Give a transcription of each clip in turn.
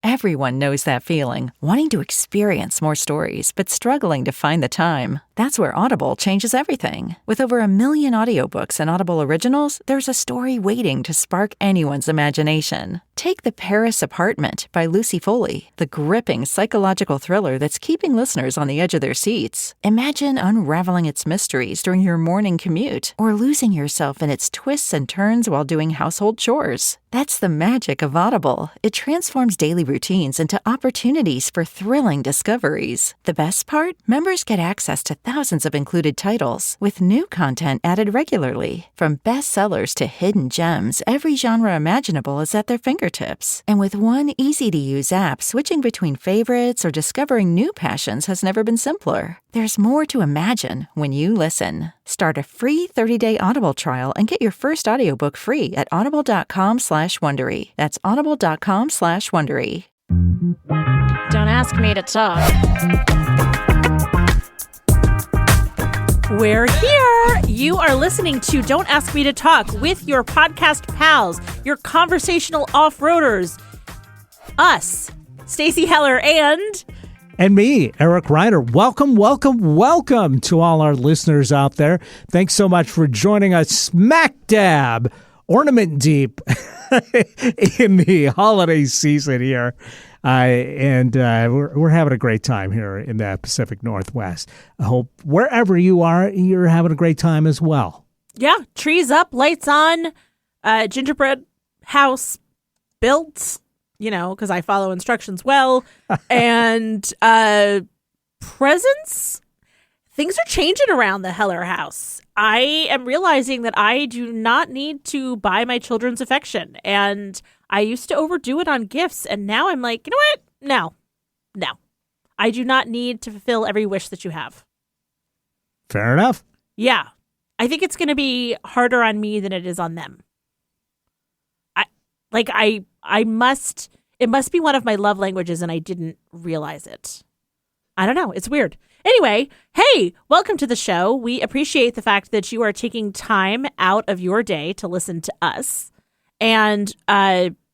Everyone knows that feeling, wanting to experience more stories, but struggling to find the time. That's where Audible changes everything. With over 1 million audiobooks and Audible originals, there's a story waiting to spark anyone's imagination. Take The Paris Apartment by Lucy Foley, the gripping psychological thriller that's keeping listeners on the edge of their seats. Imagine unraveling its mysteries during your morning commute, or losing yourself in its twists and turns while doing household chores. That's the magic of Audible. It transforms daily routines into opportunities for thrilling discoveries. The best part? Members get access to thousands of included titles, with new content added regularly. From bestsellers to hidden gems, every genre imaginable is at their fingertips. And with one easy-to-use app, switching between favorites or discovering new passions has never been simpler. There's more to imagine when you listen. Start a free 30-day Audible trial and get your first audiobook free at audible.com/Wondery. That's audible.com/Wondery. Don't ask me to talk. We're here. You are listening to Don't Ask Me to Talk with your podcast pals, your conversational off-roaders. Us, Stacey Heller and me, Eric Ryder. Welcome to all our listeners out there. Thanks so much for joining us smack dab, ornament deep in the holiday season here. We're having a great time here in the Pacific Northwest. I hope wherever you are, you're having a great time as well. Yeah, trees up, lights on, gingerbread house built, because I follow instructions well, and presents. Things are changing around the Heller house. I am realizing that I do not need to buy my children's affection, and I used to overdo it on gifts, and now I'm like, you know what? No. I do not need to fulfill every wish that you have. Fair enough. Yeah. I think it's going to be harder on me than it is on them. It must be one of my love languages, and I didn't realize it. I don't know. It's weird. Anyway, hey, welcome to the show. We appreciate the fact that you are taking time out of your day to listen to us. And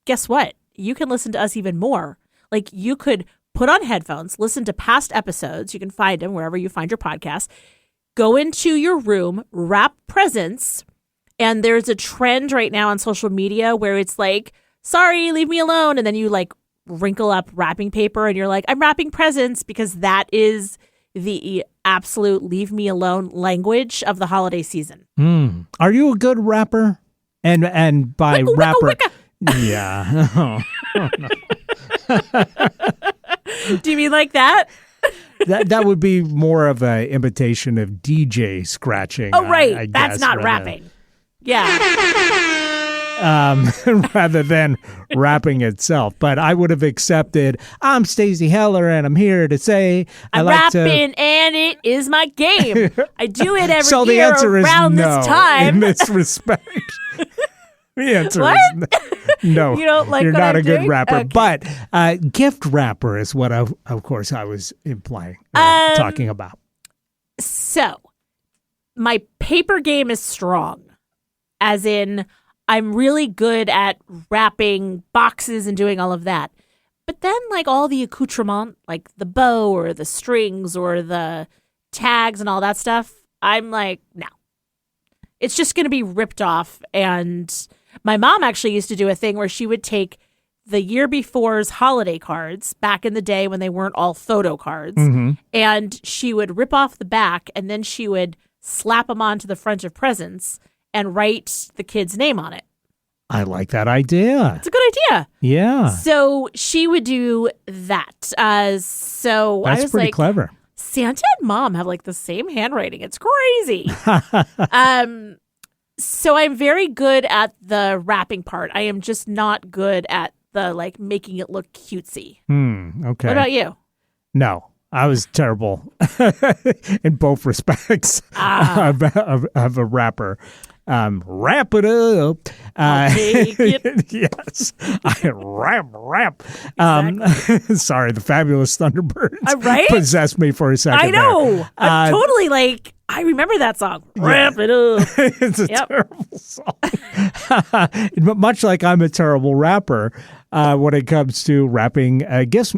guess what? You can listen to us even more. Like, you could put on headphones, listen to past episodes. You can find them wherever you find your podcast. Go into your room, wrap presents. And there's a trend right now on social media where it's like, sorry, leave me alone. And then you wrinkle up wrapping paper and you're like, I'm wrapping presents, because that is the absolute leave me alone language of the holiday season. Are you a good rapper? And by wicka, rapper, wicka, wicka. Yeah. Oh, no. Do you mean like that? That would be more of an imitation of DJ scratching. Oh, right. I That's guess, not rapping. Yeah. Rather than rapping itself. But I would have accepted, I'm Stacey Heller, and I'm here to say I'm rapping, and it is my game. I do it every so the year answer around is no, this time. in this respect. The answer What? is no. You don't like You're what not I'm a good doing? rapper. Okay. But gift wrapper is what, of course, I was implying, talking about. So, my paper game is strong. As in, I'm really good at wrapping boxes and doing all of that. But then, all the accoutrement, like the bow or the strings or the tags and all that stuff, I'm like, no. It's just going to be ripped off. And my mom actually used to do a thing where she would take the year before's holiday cards back in the day when they weren't all photo cards, and she would rip off the back, and then she would slap them onto the front of presents and write the kid's name on it. I like that idea. It's a good idea. Yeah. So she would do that. So That's I was pretty like, clever. Santa and Mom have the same handwriting. It's crazy. So I'm very good at the wrapping part. I am just not good at the making it look cutesy. Okay. What about you? No. I was terrible in both respects of a rapper. Wrap it up. I'll take it. Yes. Rap. Exactly. Sorry, the Fabulous Thunderbirds Right? possessed me for a second. I know. There. I'm totally I remember that song. Wrap it up. It's a terrible song. But much like I'm a terrible rapper when it comes to wrapping gifts,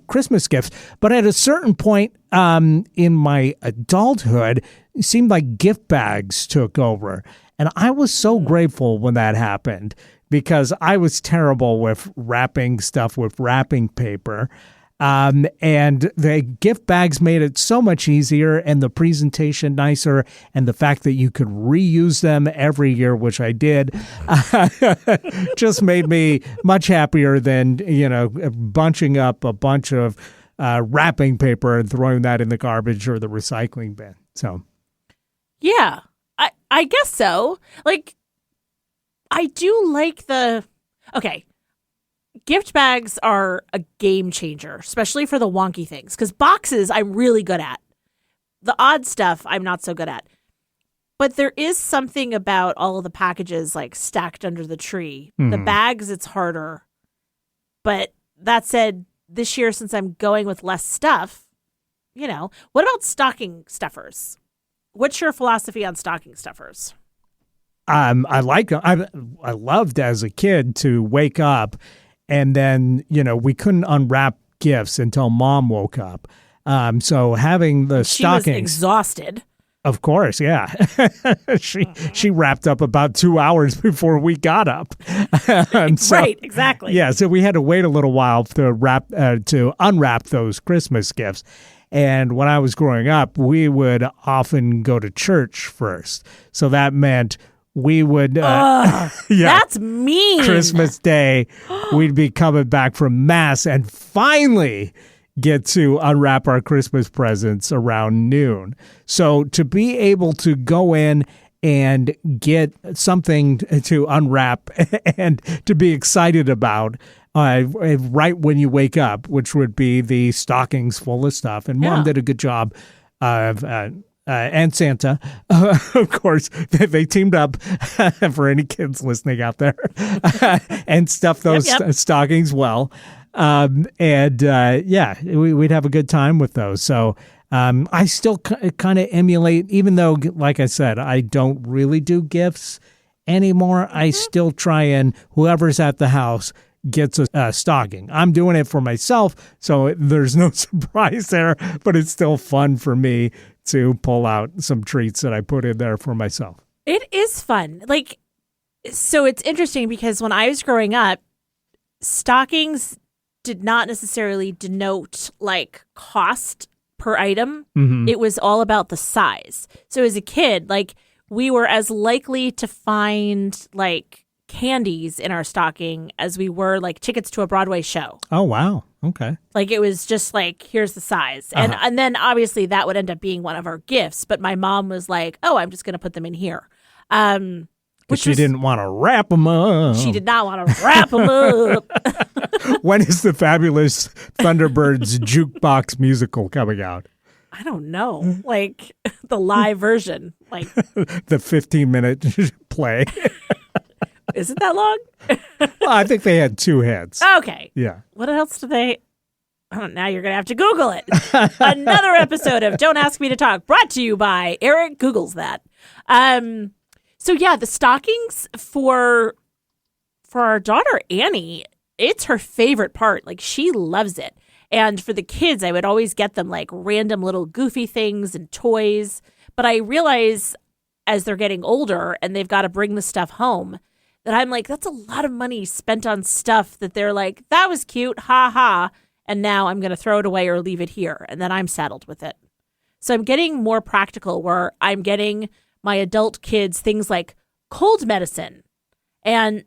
Christmas gifts. But at a certain point in my adulthood, it seemed like gift bags took over. And I was so grateful when that happened because I was terrible with wrapping stuff with wrapping paper. And the gift bags made it so much easier and the presentation nicer, and the fact that you could reuse them every year, which I did, just made me much happier than, bunching up a bunch of wrapping paper and throwing that in the garbage or the recycling bin. So, yeah, I guess so. Like, I do like okay. Gift bags are a game changer, especially for the wonky things, because boxes I'm really good at. The odd stuff I'm not so good at. But there is something about all of the packages like stacked under the tree. Mm-hmm. The bags, it's harder. But that said, this year, since I'm going with less stuff, what about stocking stuffers? What's your philosophy on stocking stuffers? I like them. I loved as a kid to wake up. And then, we couldn't unwrap gifts until Mom woke up. So having the stockings. She was exhausted. Of course, yeah. She wrapped up about 2 hours before we got up. Right, exactly. Yeah, so we had to wait a little while to unwrap those Christmas gifts. And when I was growing up, we would often go to church first. So that meant we would, that's mean. Christmas Day, we'd be coming back from Mass and finally get to unwrap our Christmas presents around noon. So to be able to go in and get something to unwrap and to be excited about right when you wake up, which would be the stockings full of stuff. And Mom did a good job of and Santa, of course, they teamed up for any kids listening out there and stuffed those stockings well. We'd have a good time with those. So I still kind of emulate, even though, like I said, I don't really do gifts anymore. I still try and whoever's at the house gets a stocking. I'm doing it for myself, so there's no surprise there, but it's still fun for me to pull out some treats that I put in there for myself. It is fun. So it's interesting because when I was growing up, stockings did not necessarily denote cost per item. Mm-hmm. It was all about the size. So as a kid, we were as likely to find candies in our stocking as we were tickets to a Broadway show. Oh, wow. Okay. It was just here's the size. And then obviously that would end up being one of our gifts. But my mom was like, oh, I'm just going to put them in here. Which she didn't want to wrap them up. She did not want to wrap them up. When is the Fabulous Thunderbirds jukebox musical coming out? I don't know. The live version. The 15-minute play. Is it that long? Well, I think they had 2 hits. Okay. Yeah. What else do they... Oh, now you're going to have to Google it. Another episode of Don't Ask Me to Talk, brought to you by Eric Googles That. So yeah, the stockings for our daughter, Annie, it's her favorite part. She loves it. And for the kids, I would always get them random little goofy things and toys. But I realize as they're getting older and they've got to bring the stuff home, that I'm that's a lot of money spent on stuff that they're that was cute, ha ha, and now I'm going to throw it away or leave it here, and then I'm saddled with it. So I'm getting more practical where I'm getting my adult kids things like cold medicine and,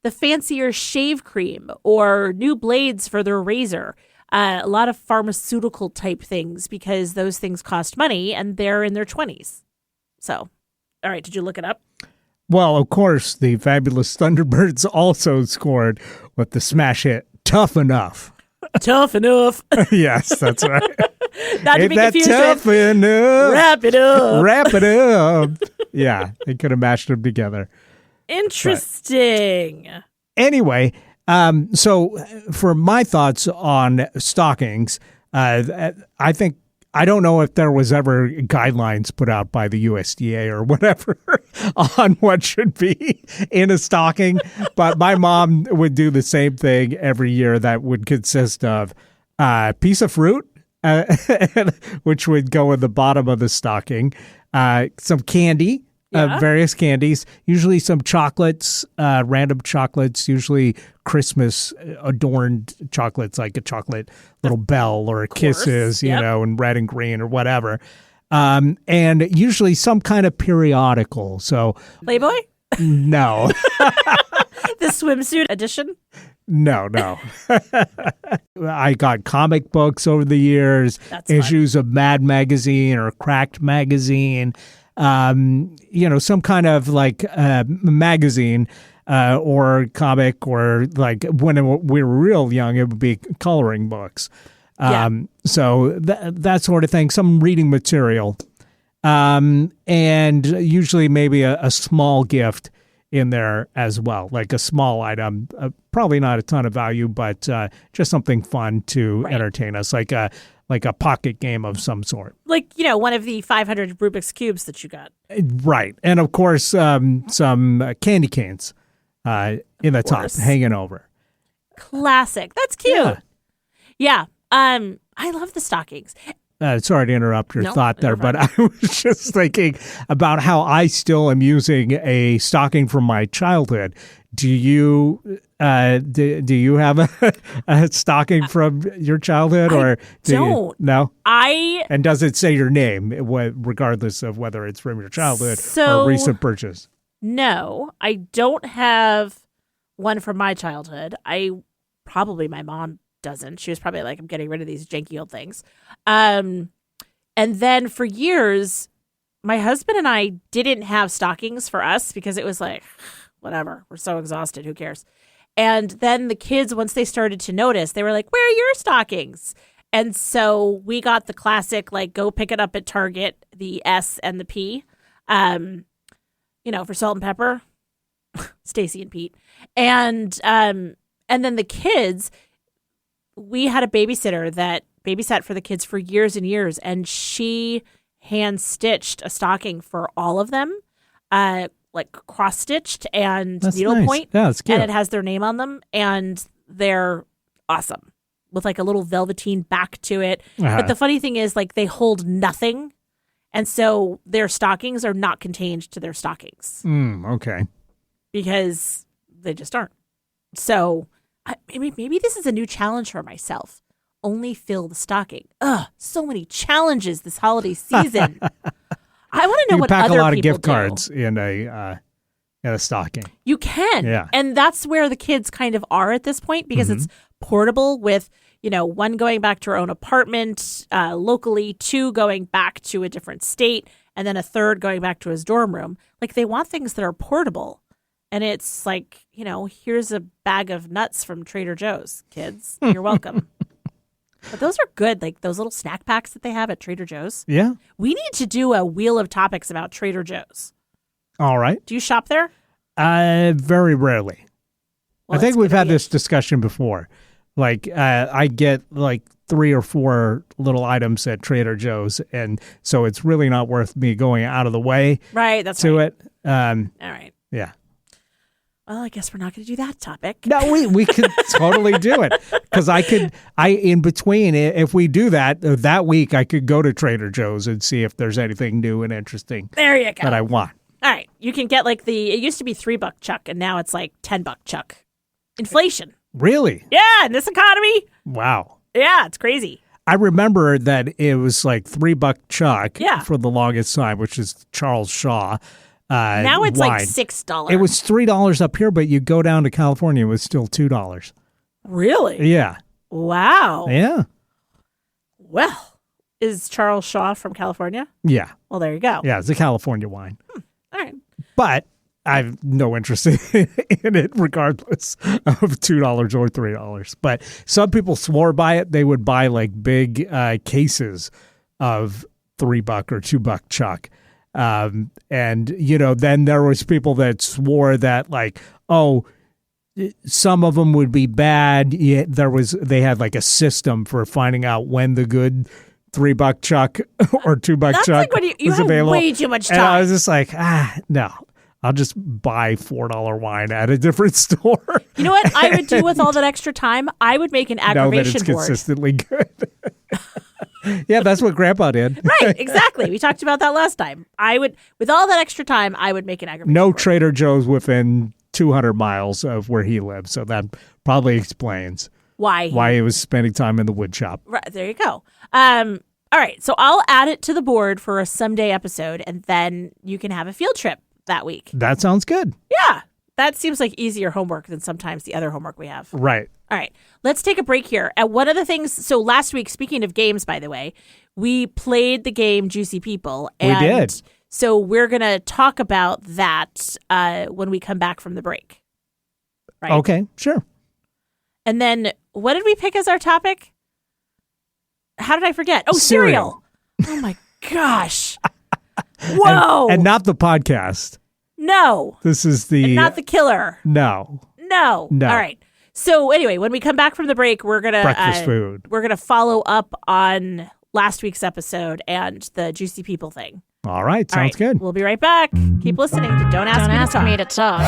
the fancier shave cream or new blades for their razor, a lot of pharmaceutical type things because those things cost money and they're in their 20s. So, all right, did you look it up? Well, of course, the Fabulous Thunderbirds also scored with the smash hit "Tough Enough." Tough enough. Yes, that's right. Not to be confused tough with enough. Wrap it up. Wrap it up. Yeah, they could have mashed them together. Interesting. But anyway, so for my thoughts on stockings, I think I don't know if there was ever guidelines put out by the USDA or whatever on what should be in a stocking, but my mom would do the same thing every year. That would consist of a piece of fruit, which would go in the bottom of the stocking, some candy, various candies, usually some chocolates, random chocolates, usually Christmas adorned chocolates, like a chocolate little bell or a Kisses, you know, in red and green or whatever. And usually some kind of periodical. So Playboy? No. The swimsuit edition? No. I got comic books over the years, issues of Mad Magazine or Cracked Magazine, some kind of like magazine or comic, or like when we were real young, it would be coloring books. So that sort of thing, some reading material, and usually maybe a small gift in there as well, like a small item, probably not a ton of value, but just something fun to entertain us, like a pocket game of some sort. Like, one of the 500 Rubik's Cubes that you got. Right. And of course, some candy canes in the top hanging over. Classic. That's cute. Yeah. I love the stockings. Sorry to interrupt your thought there, but I was just thinking about how I still am using a stocking from my childhood. Do you do you have a stocking from your childhood, or don't? No. And does it say your name, regardless of whether it's from your childhood or a recent purchase? No, I don't have one from my childhood. Probably my mom doesn't. She was probably like, I'm getting rid of these janky old things. And then for years, my husband and I didn't have stockings for us because it was like, whatever, we're so exhausted, who cares? And then the kids, once they started to notice, they were like, where are your stockings? And so we got the classic, like, go pick it up at Target, the S and the P, for salt and pepper, Stacy and Pete. And then the kids, we had a babysitter that babysat for the kids for years and years, and she hand-stitched a stocking for all of them, like cross-stitched and needlepoint. Yeah, that's cute. And it has their name on them, and they're awesome with like a little velveteen back to it. But the funny thing is, like, they hold nothing, and so their stockings are not contained to their stockings. Okay. Because they just aren't. So maybe this is a new challenge for myself. Only fill the stocking. So many challenges this holiday season. I want to know what other people do. You pack a lot of gift cards in a stocking. You can. And that's where the kids kind of are at this point, because it's portable, with, one going back to her own apartment locally, two going back to a different state, and then a third going back to his dorm room. Like, they want things that are portable. And it's like, here's a bag of nuts from Trader Joe's, kids. You're welcome. But those are good, like those little snack packs that they have at Trader Joe's. Yeah. We need to do a wheel of topics about Trader Joe's. All right. Do you shop there? Very rarely. Well, I think we've had this discussion before. Like, I get like 3 or 4 little items at Trader Joe's, and so it's really not worth me going out of the way. Right. That's to right. it. All right. Yeah. Well, I guess we're not going to do that topic. No, we could totally do it, because in between, if we do that week, I could go to Trader Joe's and see if there's anything new and interesting. There you go. That I want. All right. You can get like it used to be $3 chuck, and now it's like $10 chuck. Inflation. Really? Yeah, in this economy. Wow. Yeah, it's crazy. I remember that it was like $3 chuck for the longest time, which is Charles Shaw. Now it's wine. like $6. It was $3 up here, but you go down to California, it was still $2. Really? Yeah. Wow. Yeah. Well, is Charles Shaw from California? Yeah. Well, there you go. Yeah, it's a California wine. All right. But I have no interest in it, regardless of $2 or $3. But some people swore by it. They would buy like big cases of $3 or $2 chuck. And, then there was people that swore that, like, some of them would be bad. They had like a system for finding out when the good $3 Chuck or $2 That's Chuck like when you was have available. way too much And I time. was just like, no. I'll just buy $4 wine at a different store. You know what I would do with all that extra time? I would make an Know that aggravation it's board. consistently good. Yeah, that's what Grandpa did. Right, exactly. We talked about that last time. I would, with all that extra time, I would make an aggravation No board. Trader Joe's within 200 miles of where he lives. So that probably explains Why he was spending time in the wood shop. Right, there you go. All right, so I'll add it to the board for a someday episode, and then you can have a field trip that week. That sounds good. Yeah, that seems like easier homework than sometimes the other homework we have. Right. All right, let's take a break here. One of the things, so last week, speaking of games, by the way, we played the game Juicy People. And We did. So we're going to talk about that when we come back from the break. Right? Okay, sure. And then what did we pick as our topic? How did I forget? Oh, Cereal. Oh, my gosh. Whoa. And not the podcast. No. This is the... And not the killer. No. No. No. All right. So anyway, when we come back from the break, we're gonna Breakfast food. We're gonna follow up on last week's episode and the Juicy People thing. All right, All sounds right, good. We'll be right back. Keep listening to Don't Ask Me to Talk.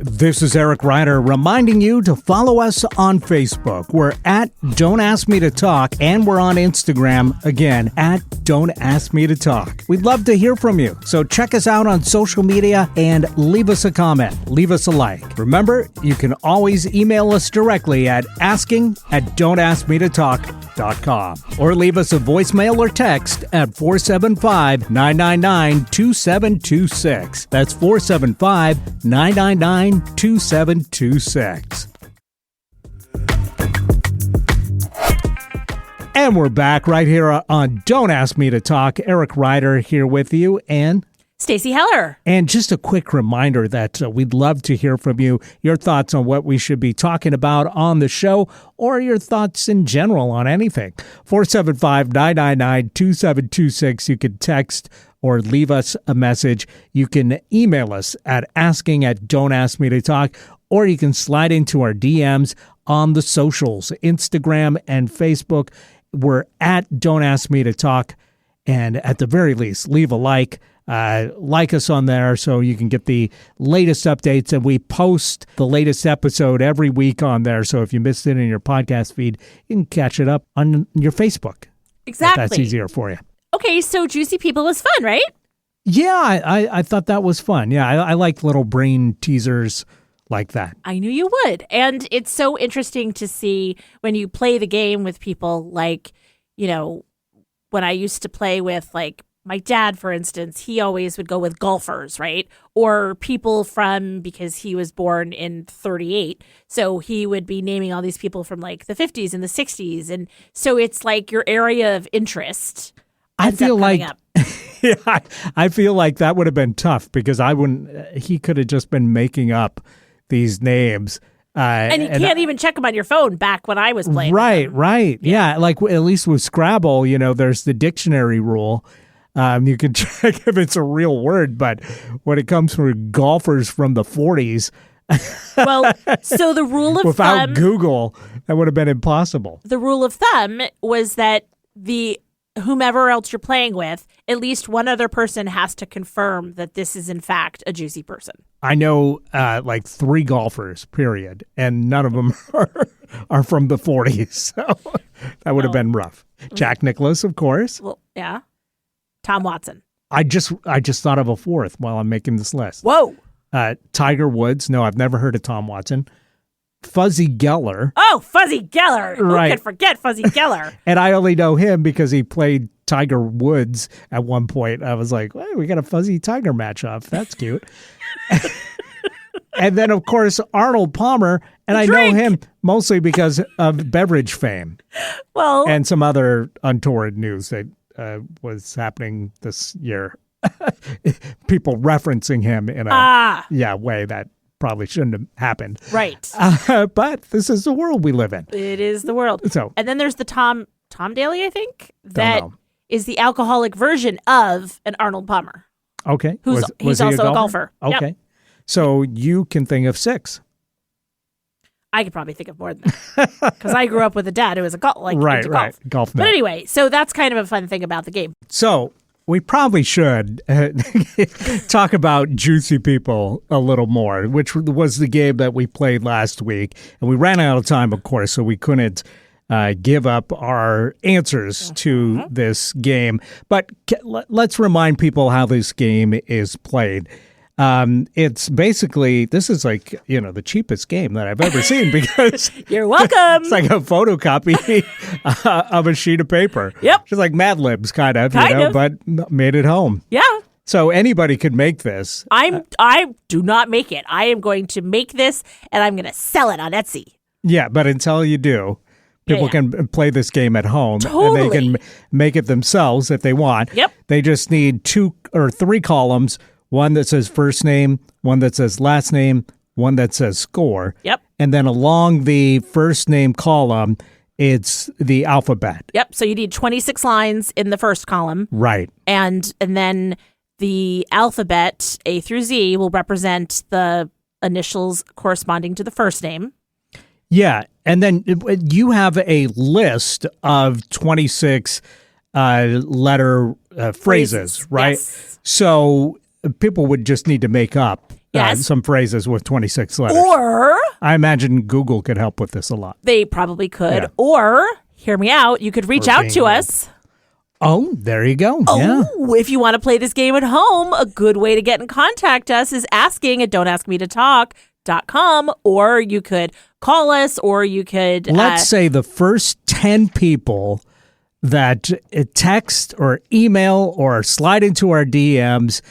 This is Eric Ryder reminding you to follow us on Facebook. We're at Don't Ask Me to Talk, and we're on Instagram, again, at Don't Ask Me to Talk. We'd love to hear from you, so check us out on social media and leave us a comment. Leave us a like. Remember, you can always email us directly at asking@don'taskmetotalk.com or leave us a voicemail or text at 475-999-2726. That's 475-999-2726. And we're back right here on Don't Ask Me to Talk. Eric Ryder here with you, and Stacey Heller. And just a quick reminder that we'd love to hear from you, your thoughts on what we should be talking about on the show, or your thoughts in general on anything. 475-999-2726. You can text or leave us a message. You can email us at asking@don'taskmetotalk, or you can slide into our DMs on the socials, Instagram and Facebook. We're at Don't Ask Me to Talk. And at the very least, leave a like. Like us on there so you can get the latest updates, and we post the latest episode every week on there. So if you missed it in your podcast feed, you can catch it up on your Facebook. Exactly. If that's easier for you. Okay, so Juicy People was fun, right? Yeah, I thought that was fun. Yeah, I like little brain teasers like that. I knew you would. And it's so interesting to see when you play the game with people, like, you know, when I used to play with, like, my dad, for instance, he always would go with golfers, right? Or people from, because he was born in 38. So he would be naming all these people from like the 50s and the 60s. And so it's like your area of interest. I feel like, up. yeah, I feel like that would have been tough because I wouldn't, he could have just been making up these names. And you can't even check them on your phone back when I was playing. Right. Yeah. Like at least with Scrabble, you know, there's the dictionary rule. You can check if it's a real word, but when it comes from golfers from the 40s, well, so the rule of without thumb, Google, that would have been impossible. The rule of thumb was that whomever else you're playing with, at least one other person has to confirm that this is in fact a juicy person. I know like 3 golfers, period, and none of them are from the 40s, so that would have been rough. Jack Nicklaus, of course. Well, yeah. Tom Watson. I just thought of a 4th while I'm making this list. Whoa. Tiger Woods. No, I've never heard of Tom Watson. Fuzzy Geller. Oh, Fuzzy Geller. Right. Who could forget Fuzzy Geller? And I only know him because he played Tiger Woods at one point. I was like, hey, we got a Fuzzy Tiger match off. That's cute. And then, of course, Arnold Palmer. And I know him mostly because of beverage fame. Well, and some other untoward news that was happening this year. People referencing him in a way that probably shouldn't have happened. Right. But this is the world we live in. It is the world. So, and then there's the Tom Daly, I think, that is the alcoholic version of an Arnold Palmer. Okay. He's also a golfer. Okay. Yep. So you can think of 6. I could probably think of more than that because I grew up with a dad who was a golf, into golf. Golf But nut. anyway, so that's kind of a fun thing about the game. So we probably should talk about Juicy People a little more, which was the game that we played last week. And we ran out of time, of course, so we couldn't give up our answers to this game. But let's remind people how this game is played. It's basically, this is like, the cheapest game that I've ever seen because You're welcome. it's like a photocopy of a sheet of paper. Yep. Just like Mad Libs, kind of, Kind of. but made it home. Yeah. So anybody could make this. I do not make it. I am going to make this and I'm going to sell it on Etsy. Yeah, but until you do, people Yeah. can play this game at home. Totally. And they can make it themselves if they want. Yep. They just need 2 or 3 columns. One that says first name, one that says last name, one that says score. Yep. And then along the first name column, it's the alphabet. Yep. So you need 26 lines in the first column. Right. And then the alphabet A through Z will represent the initials corresponding to the first name. Yeah. And then you have a list of 26 letter phrases, right? Yes. So people would just need to make up Yes. some phrases with 26 letters. Or I imagine Google could help with this a lot. they probably could. Yeah. Or, hear me out, you could reach Or out to bingo. us. Oh, there you go. Yeah. Oh, if you want to play this game at home, a good way to get in contact us is asking at don'taskmetotalk.com, or you could call us, or you could Let's say the first 10 people that text or email or slide into our DMs,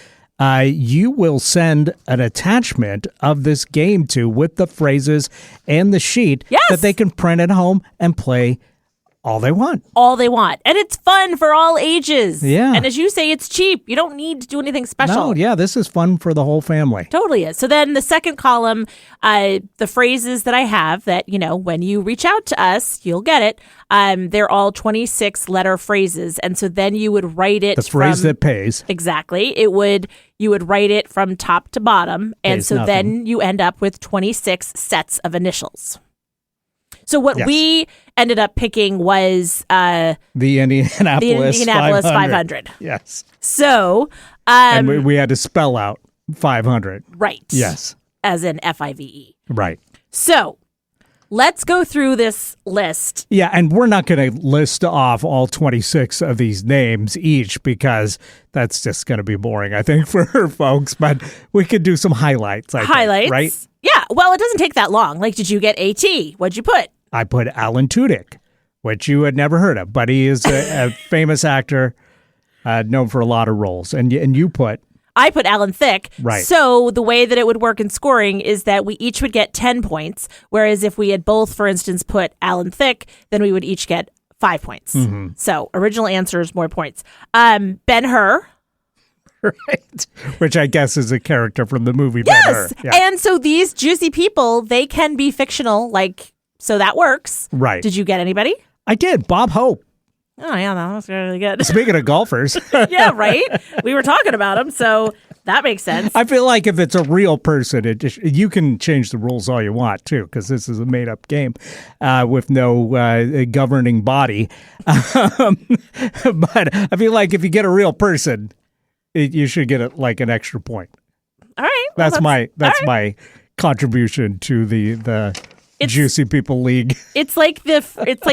you will send an attachment of this game to with the phrases and the sheet Yes. that they can print at home and play all they want. all they want. And it's fun for all ages. Yeah. And as you say, it's cheap. You don't need to do anything special. No, yeah, this is fun for the whole family. Totally is. So then the second column, the phrases that I have that, when you reach out to us, you'll get it. They're all 26 letter phrases. And so then you would write it The phrase from, that pays. Exactly. You would write it from top to bottom. And Pays so nothing. then you end up with 26 sets of initials. So what Yes. we ended up picking was The Indianapolis 500. Yes. So, And we had to spell out 500. right. Yes. As in FIVE. Right. So let's go through this list. Yeah, and we're not going to list off all 26 of these names each because that's just going to be boring, I think, for folks. But we could do some highlights, I Highlights. think, right? Yeah. Well, it doesn't take that long. Like, did you get AT? What'd you put? I put Alan Tudyk, which you had never heard of, but he is a famous actor known for a lot of roles. And you put... I put Alan Thicke. Right. So the way that it would work in scoring is that we each would get 10 points, whereas if we had both, for instance, put Alan Thicke, then we would each get 5 points. Mm-hmm. So original answers, more points. Ben-Hur. Right. Which I guess is a character from the movie Yes. Ben-Hur. Yeah. And so these juicy people, they can be fictional, so that works. Right. Did you get anybody? I did. Bob Hope. Oh, yeah, that was really good. Speaking of golfers, Yeah, right? We were talking about him, so that makes sense. I feel like if it's a real person, you can change the rules all you want, too, because this is a made-up game with no governing body. But I feel like if you get a real person, you should get an extra point. All right. well, That's my contribution to the Juicy People League. It's like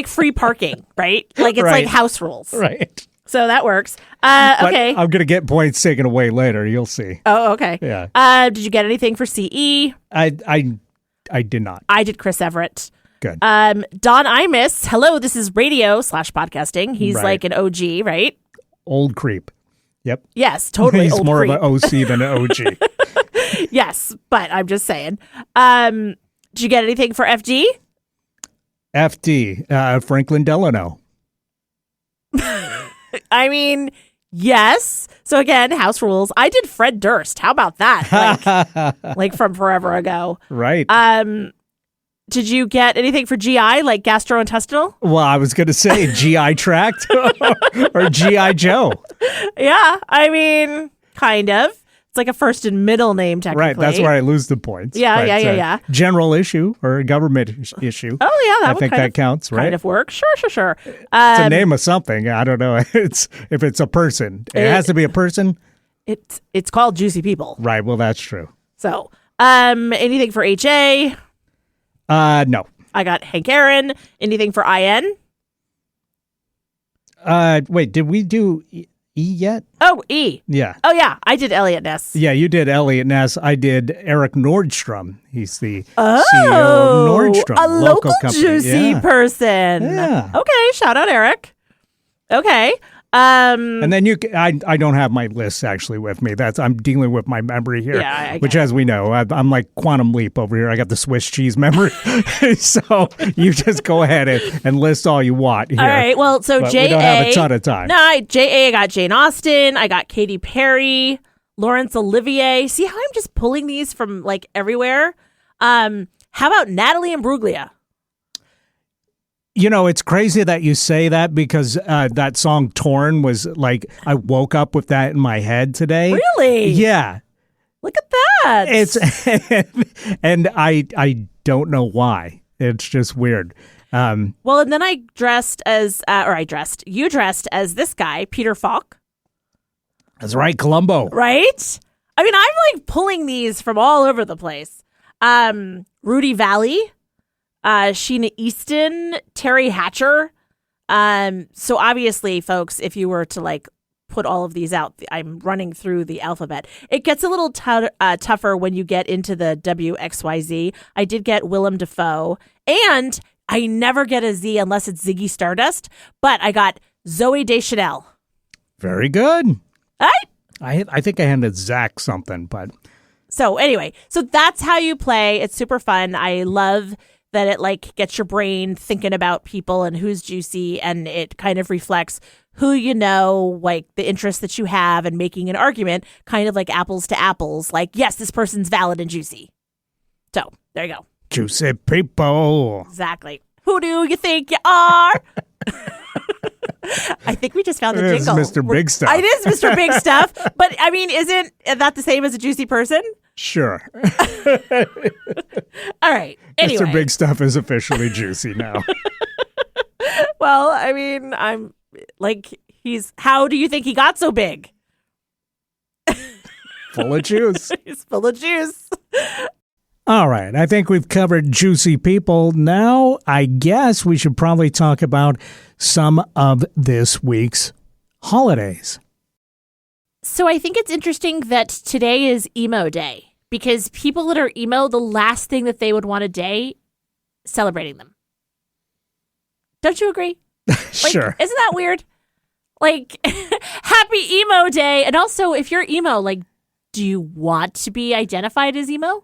free parking, right? Like it's Right. like house rules. Right. So that works. But Okay. I'm going to get points taken away later. You'll see. Oh, okay. Yeah. Did you get anything for CE? I did not. I did Chris Everett. Good. Don Imus. Hello, this is radio/podcasting. He's Right. like an OG, right? Old creep. Yep. Yes, totally. He's old more creep. of an OC than an OG. Yes, but I'm just saying. Did you get anything for FD? FD, Franklin Delano. I mean, yes. So again, house rules. I did Fred Durst. How about that? Like from forever ago. Right. Did you get anything for GI, like gastrointestinal? Well, I was going to say GI Tract or GI Joe. Yeah, I mean, kind of. It's like a first and middle name, technically. Right, that's where I lose the points. Yeah, but, yeah. General issue or a government issue. Oh, yeah, that I would think kind that of, counts, right? Kind of work. Sure. It's a name of something. I don't know. If it's a person. It has to be a person. It's called Juicy People. Right, well, that's true. So, anything for HA? No. I got Hank Aaron. Anything for IN? Wait, did we do E yet? Oh, E. Yeah. Oh, yeah. I did Elliot Ness. Yeah, you did Elliot Ness. I did Eric Nordstrom. He's the CEO Oh, of Nordstrom. a local company. juicy person. Yeah. Okay, shout out Eric. Okay. And then I don't have my list actually with me. I'm dealing with my memory here, Yeah, which, as we know, I'm like Quantum Leap over here. I got the Swiss cheese memory, so you just go ahead and list all you want here. All right. Well, so But J.A. we don't have a ton of time. No, J.A. I got Jane Austen. I got Katy Perry, Laurence Olivier. See how I'm just pulling these from like everywhere? How about Natalie Imbruglia? You know, it's crazy that you say that because that song "Torn" was like I woke up with that in my head today. Really? Yeah. Look at that. It's and I don't know why. It's just weird. Well, and then I dressed as, you dressed as this guy, Peter Falk. That's right, Columbo. Right? I mean, I'm like pulling these from all over the place. Rudy Valley, Sheena Easton, Terry Hatcher. So obviously, folks, if you were to like put all of these out, I'm running through the alphabet. It gets a little tougher when you get into the WXYZ. I did get Willem Dafoe, and I never get a Z unless it's Ziggy Stardust, but I got Zoe Deschanel. Very good. All right. I think I handed Zach something, but So anyway, so that's how you play. It's super fun. I love that it like gets your brain thinking about people and who's juicy, and it kind of reflects who you know, like the interests that you have, and making an argument kind of like apples to apples. Like, yes, this person's valid and juicy. So there you go. juicy people. Exactly. Who do you think you are? I think we just found the It's jingle. Mr. Big Stuff. It is Mr. Big Stuff. But I mean, isn't that the same as a juicy person? Sure. All right. Anyway. Mr. Big Stuff is officially juicy now. Well, I mean, I'm like, how do you think he got so big? Full of juice. He's full of juice. All right. I think we've covered juicy people. Now, I guess we should probably talk about some of this week's holidays. So I think it's interesting that today is emo day, because people that are emo, the last thing that they would want a day, celebrating them. Don't you agree? Sure. Isn't that weird? Like, happy emo day. And also, if you're emo, like, do you want to be identified as emo?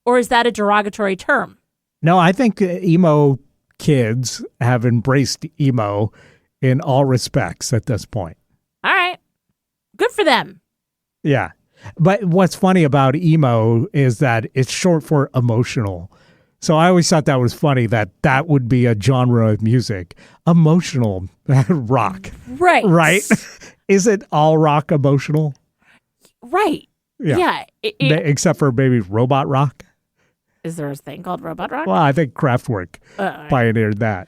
Or is that a derogatory term? No, I think emo kids have embraced emo in all respects at this point. All right. Good for them. Yeah. But what's funny about emo is that it's short for emotional. So I always thought that was funny that would be a genre of music. Emotional rock. Right. Right? Is it all rock emotional? Right. Yeah. Except for maybe robot rock. Is there a thing called robot rock? Well, I think Kraftwerk pioneered that.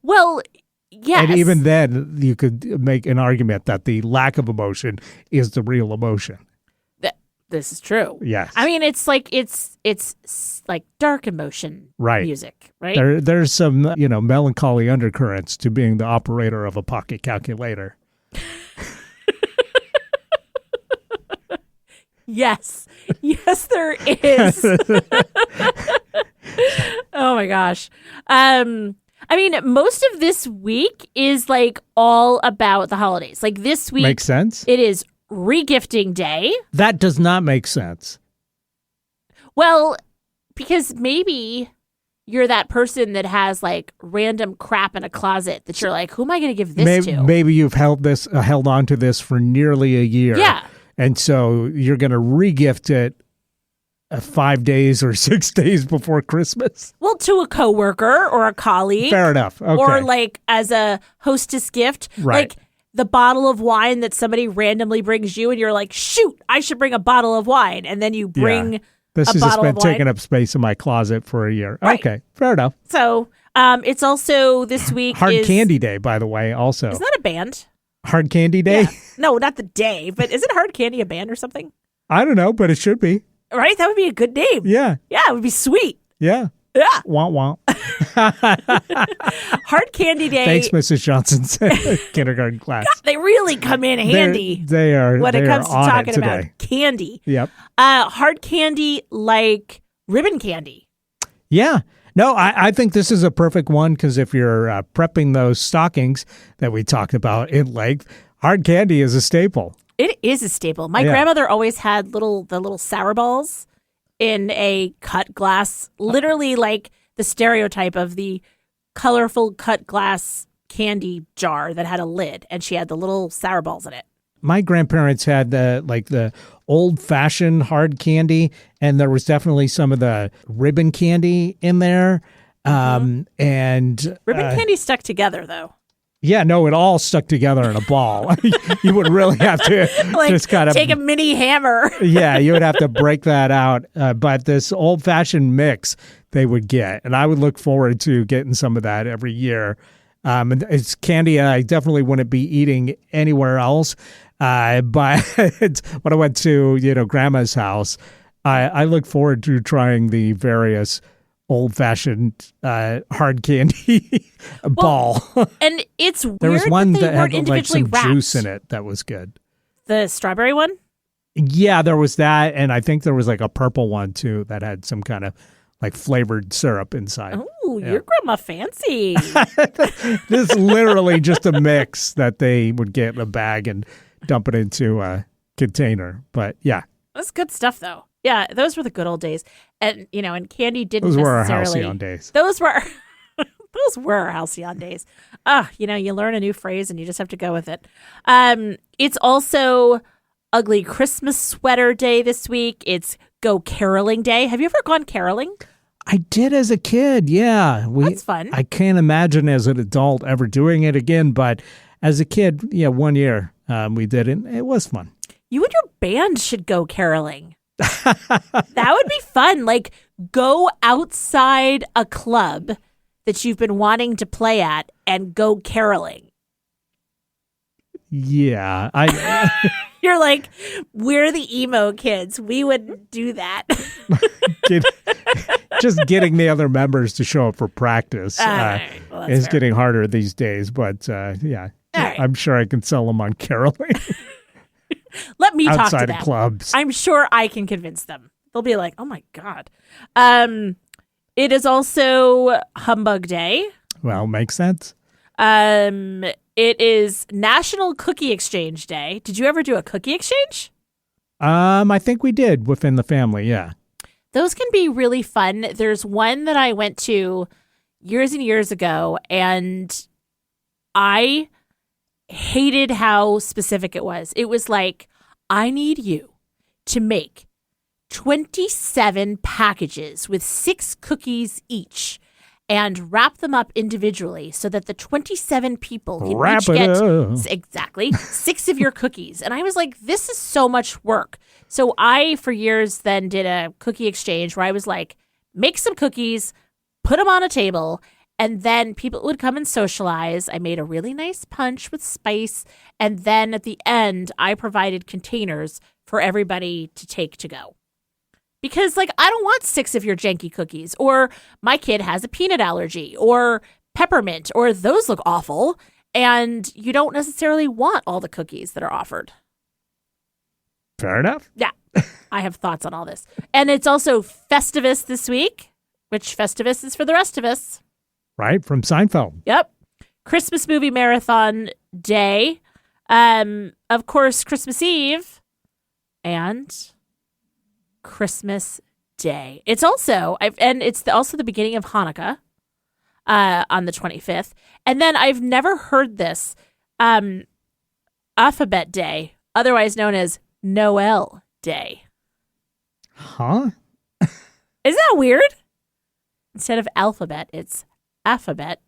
Well, yes. And even then, you could make an argument that the lack of emotion is the real emotion. This is true. Yes. I mean, it's like dark emotion music, right? There's some, melancholy undercurrents to being the operator of a pocket calculator. Yes. Yes, there is. Oh my gosh. I mean, most of this week is like all about the holidays. Like this week, makes sense. It is regifting day. That does not make sense. Well, because maybe you're that person that has like random crap in a closet that you're like, who am I going to give this to? Maybe you've held on to this for nearly a year. Yeah. And so you're going to regift it 5 days or 6 days before Christmas. Well, to a coworker or a colleague. Fair enough. Okay. Or like as a hostess gift. Right. Like the bottle of wine that somebody randomly brings you, and you're like, shoot, I should bring a bottle of wine. And then you bring This a has just bottle been of wine. taking up space in my closet for a year. Right. Okay, fair enough. So it's also this week Hard is Candy Day, by the way, also. Isn't that a band? Hard Candy Day? Yeah. No, not the day, but isn't Hard Candy a band or something? I don't know, but it should be. Right? That would be a good name. Yeah. Yeah, it would be sweet. Yeah. Yeah. Womp womp. Hard Candy Day. Thanks, Mrs. Johnson's kindergarten class. They really come in handy They are when it comes to on talking it about today. candy. Yep. Hard candy like ribbon candy. Yeah. No, I think this is a perfect one because if you're prepping those stockings that we talked about in length, hard candy is a staple. It is a staple. My grandmother always had the little sour balls in a cut glass, literally like the stereotype of the colorful cut glass candy jar that had a lid, and she had the little sour balls in it. My grandparents had the old-fashioned hard candy, and there was definitely some of the ribbon candy in there. And Ribbon candy stuck together, though. yeah, no, it all stuck together in a ball. You would really have to just kind of take a mini hammer. yeah, you would have to break that out. But this old-fashioned mix they would get, and I would look forward to getting some of that every year. And it's candy I definitely wouldn't be eating anywhere else. But when I went to Grandma's house, I look forward to trying the various old-fashioned hard candy ball. And it's weird There was one that that they weren't had like individually some wrapped. juice in it that was good. The strawberry one? Yeah, there was that, and I think there was like a purple one too that had some kind of like flavored syrup inside. Oh, your grandma fancy. This is literally just a mix that they would get in a bag and dump it into a container. But yeah, That's good stuff, though. Yeah, those were the good old days. And, and candy didn't those were our necessarily... halcyon days. Those were... Those were our halcyon days. You learn a new phrase and you just have to go with it. It's also Ugly Christmas Sweater Day this week. It's Go Caroling Day. Have you ever gone caroling? I did as a kid, yeah. That's fun. I can't imagine as an adult ever doing it again, but as a kid, yeah, 1 year we did it. It was fun. You and your band should go caroling. That would be fun. Like, go outside a club that you've been wanting to play at and go caroling. Yeah. You're like, we're the emo kids. We wouldn't do that. Just getting the other members to show up for practice Right. Well, that's is fair. getting harder these days. But yeah, right. I'm sure I can sell them on caroling Let me talk to outside them. of clubs. I'm sure I can convince them. They'll be like, oh my God. It is also Humbug Day. Well, makes sense. It is National Cookie Exchange Day. Did you ever do a cookie exchange? I think we did within the family. Yeah. Those can be really fun. There's one that I went to years and years ago, and I hated how specific it was. It was like, I need you to make 27 packages with 6 cookies each and wrap them up individually so that the 27 people can Wrap each it get up. exactly 6 of your cookies. And I was like, this is so much work. So I, for years, then did a cookie exchange where I was like, make some cookies, put them on a table, and then people would come and socialize. I made a really nice punch with spice. And then at the end, I provided containers for everybody to take to go. Because, I don't want 6 of your janky cookies, or my kid has a peanut allergy, or peppermint, or those look awful, and you don't necessarily want all the cookies that are offered. Fair enough. Yeah, I have thoughts on all this. And it's also Festivus this week, which Festivus is for the rest of us. Right, from Seinfeld. Yep. Christmas movie marathon day. Of course, Christmas Eve and Christmas Day. It's also also the beginning of Hanukkah on the 25th. And then I've never heard this Alphabet Day, otherwise known as Noel Day. Huh? Isn't that weird? Instead of alphabet, it's alphabet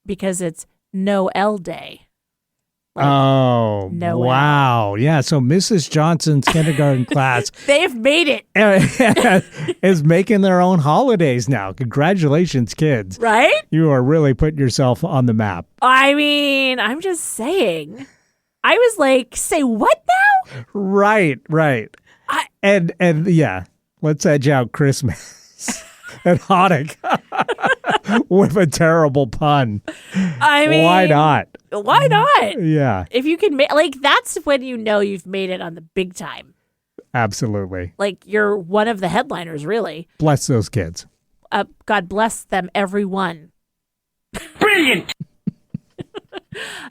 because it's Noel Day. Oh, no way. wow. Yeah, so Mrs. Johnson's kindergarten class They've made it, is making their own holidays now. Congratulations, kids. right? You are really putting yourself on the map. I mean, I'm just saying. I was like, say what now? Right. And yeah, let's edge out Christmas and Hanukkah with a terrible pun. I mean, why not? Why not? Yeah, If you can make, like, that's when you know you've made it on the big time. absolutely. Like, you're one of the headliners, really. Bless those kids. God bless them, everyone. Brilliant.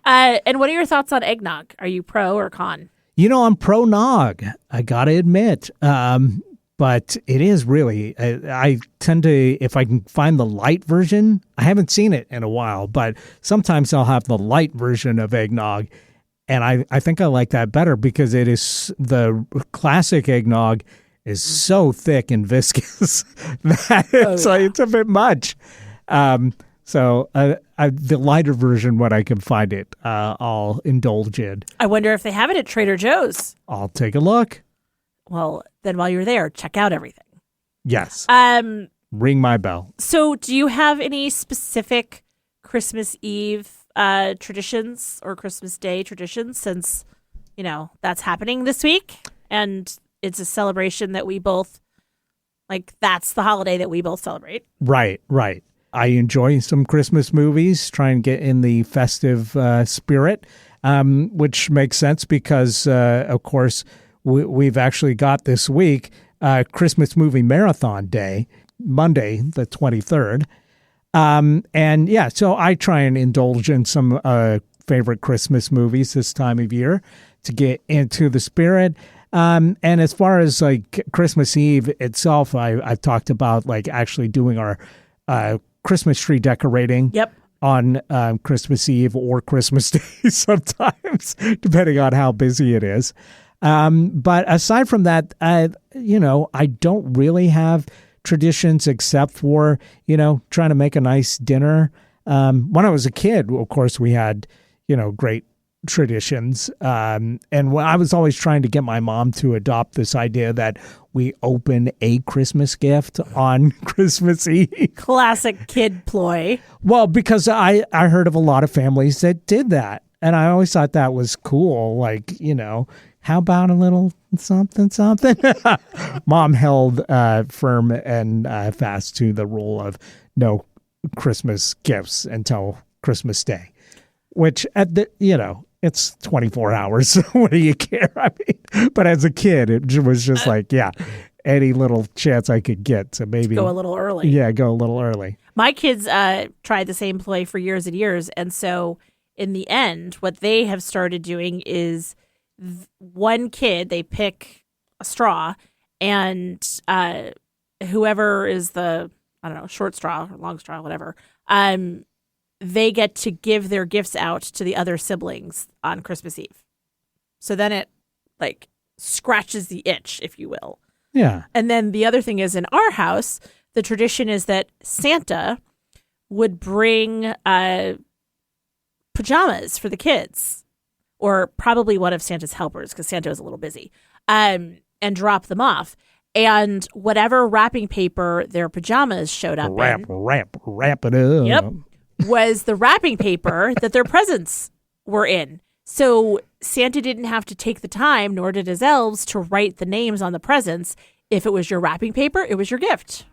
And what are your thoughts on eggnog? Are you pro or con? You know, I'm pro nog. I gotta admit, but it is really. I tend to, if I can find the light version. I haven't seen it in a while, but sometimes I'll have the light version of eggnog, and I think I like that better because it is the classic eggnog is so thick and viscous that it's a bit much. So the lighter version, when I can find it, I'll indulge in. I wonder if they have it at Trader Joe's. I'll take a look. Well, then while you're there, check out everything. Yes. Ring my bell. So do you have any specific Christmas Eve traditions or Christmas Day traditions, since, you know, that's happening this week and it's a celebration that we both, like, that's the holiday that we both celebrate? Right. I enjoy some Christmas movies, try and get in the festive spirit, which makes sense because, of course, we've actually got this week Christmas movie marathon day, Monday, the 23rd. And yeah, so I try and indulge in some favorite Christmas movies this time of year to get into the spirit. And as far as like Christmas Eve itself, I've talked about like actually doing our Christmas tree decorating on Christmas Eve or Christmas Day sometimes, depending on how busy it is. But aside from that, I don't really have traditions except for, trying to make a nice dinner. When I was a kid, of course, we had, great traditions. And I was always trying to get my mom to adopt this idea that we open a Christmas gift on Christmas Eve. Classic kid ploy. Well, because I heard of a lot of families that did that. And I always thought that was cool. Like, how about a little something? Mom held firm and fast to the rule of no Christmas gifts until Christmas Day, which it's 24 hours. So what do you care? I mean, but as a kid, it was just like, any little chance I could get to maybe go a little early. Yeah, go a little early. My kids tried the same ploy for years and years. And so in the end, what they have started doing is one kid, they pick a straw, and whoever is the, short straw or long straw, whatever, they get to give their gifts out to the other siblings on Christmas Eve. So then it like scratches the itch, if you will. Yeah. And then the other thing is, in our house, the tradition is that Santa would bring pajamas for the kids, or probably one of Santa's helpers, because Santa was a little busy, and drop them off. And whatever wrapping paper their pajamas showed up wrap it up. Yep. Was the wrapping paper that their presents were in. So Santa didn't have to take the time, nor did his elves, to write the names on the presents. If it was your wrapping paper, it was your gift.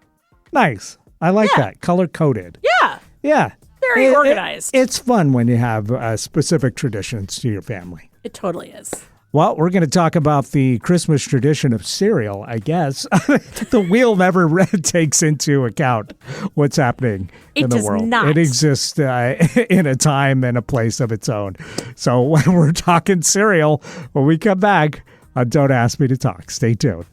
Nice. I like that. Color-coded. Yeah. Yeah. Very organized. It's fun when you have specific traditions to your family. It totally is. Well, we're going to talk about the Christmas tradition of cereal, I guess. The wheel never takes into account what's happening in the world. Not. It exists in a time and a place of its own. So when we're talking cereal, when we come back on Don't Ask Me to Talk, stay tuned.